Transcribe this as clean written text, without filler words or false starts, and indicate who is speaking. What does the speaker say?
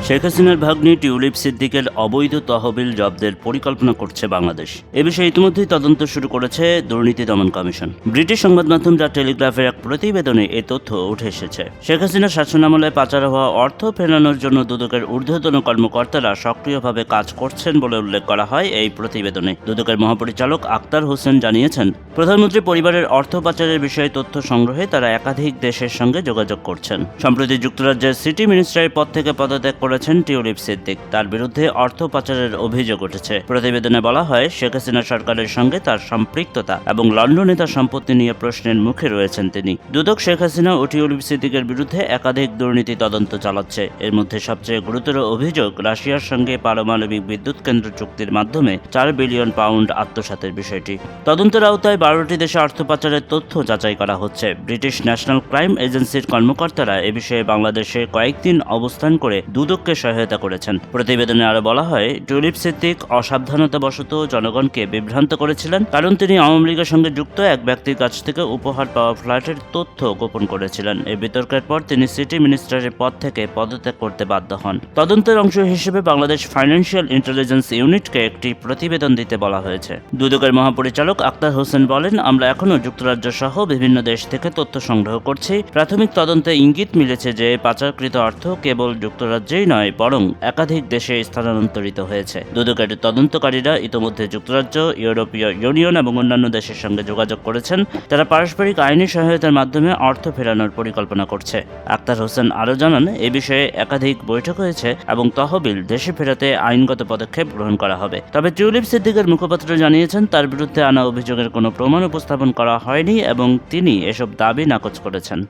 Speaker 1: শেখ হাসিনার ভাগ্নি টিউলিপ সিদ্দিকের অবৈধ তহবিল জব্দের পরিকল্পনা করছে বাংলাদেশ। এ বিষয়ে ইতিমধ্যেই তদন্ত শুরু করেছে দুর্নীতি দমন কমিশন। ব্রিটিশ সংবাদ মাধ্যম দ্য টেলিগ্রাফের এক প্রতিবেদনে এই তথ্য উঠে এসেছে। শেখ হাসিনার শাসনামলে পাচার হওয়া অর্থ ফেরানোর জন্য দুদকের ঊর্ধ্বতন কর্মকর্তারা সক্রিয়ভাবে কাজ করছেন বলে উল্লেখ করা হয় এই প্রতিবেদনে। দুদকের মহাপরিচালক আক্তার হোসেন জানিয়েছেন, প্রধানমন্ত্রী পরিবারের অর্থ পাচারের বিষয়ে তথ্য সংগ্রহে তারা একাধিক দেশের সঙ্গে যোগাযোগ করছেন। সম্প্রতি যুক্তরাজ্যের সিটি মিনিস্টারের পদ থেকে পদত্যাগ করেছেন টিউলিপ সিদ্দিক। তার বিরুদ্ধে অর্থ পাচারের অভিযোগ উঠেছে। প্রতিবেদনে বলা হয়, শেখ হাসিনা সরকারের সঙ্গে তার সম্পৃক্ততা এবং লন্ডনে তার সম্পত্তি নিয়ে প্রশ্নের মুখে রয়েছেন তিনি। দুদক শেখ হাসিনা ও টিউলিপ সিদ্দিকের বিরুদ্ধে একাধিক দুর্নীতি তদন্ত চালাচ্ছে। এর মধ্যে সবচেয়ে গুরুতর অভিযোগ রাশিয়ার সঙ্গে পারমাণবিক বিদ্যুৎ কেন্দ্র চুক্তির মাধ্যমে 4 বিলিয়ন পাউন্ড আত্মসাতের বিষয়টি। তদন্তের আওতায় 12টি দেশে অর্থ পাচারের তথ্য যাচাই করা হচ্ছে। ব্রিটিশ ন্যাশনাল ক্রাইম এজেন্সির কর্মকর্তারা এ বিষয়ে বাংলাদেশে কয়েকদিন অবস্থান করে দুদককে সহায়তা করেছেন। প্রতিবেদনে আরো বলা হয়, টিউলিপ সিদ্দিক অসাবধানতাবশত জনগণকে বিভ্রান্ত করেছিলেন, কারণ তিনি আওয়ামী লীগের সঙ্গে যুক্ত এক ব্যক্তির কাছ থেকে উপহার পাওয়া ফ্ল্যাটের তথ্য গোপন করেছিলেন। এই বিতর্কের পর তিনি সিটি মিনিস্টারের পদ থেকে পদত্যাগ করতে বাধ্য হন। তদন্তের অংশ হিসেবে বাংলাদেশ ফাইন্যান্সিয়াল ইন্টেলিজেন্স ইউনিটকে একটি প্রতিবেদন দিতে বলা হয়েছে। দুদকের মহাপরিচালক আক্তার হোসেন বলেন, আমরা এখনও যুক্তরাজ্য সহ বিভিন্ন দেশ থেকে তথ্য সংগ্রহ করছি। প্রাথমিক তদন্তে ইঙ্গিত মিলেছে যে পাচারকৃত অর্থ কেবল যুক্তরাজ্যেই নয়, বরং একাধিক দেশে স্থানান্তরিত হয়েছে। দুদকের তদন্তকারীরা ইতোমধ্যে যুক্তরাজ্য, ইউরোপীয় ইউনিয়ন এবং অন্যান্য দেশের সঙ্গে যোগাযোগ করেছেন। তারা পারস্পরিক আইনি সহায়তার মাধ্যমে অর্থ ফেরানোর পরিকল্পনা করছে। আক্তার হোসেন আরও জানান, এ বিষয়ে একাধিক বৈঠক হয়েছে এবং তহবিল দেশে ফেরাতে আইনগত পদক্ষেপ গ্রহণ করা হবে। তবে টিউলিপ সিদ্দিকের মুখপাত্র জানিয়েছেন, তার বিরুদ্ধে আনা অভিযোগের কোনো প্রমাণ উপস্থাপন করা হয়নি এবং তিনি এসব দাবি নাকচ করেছেন।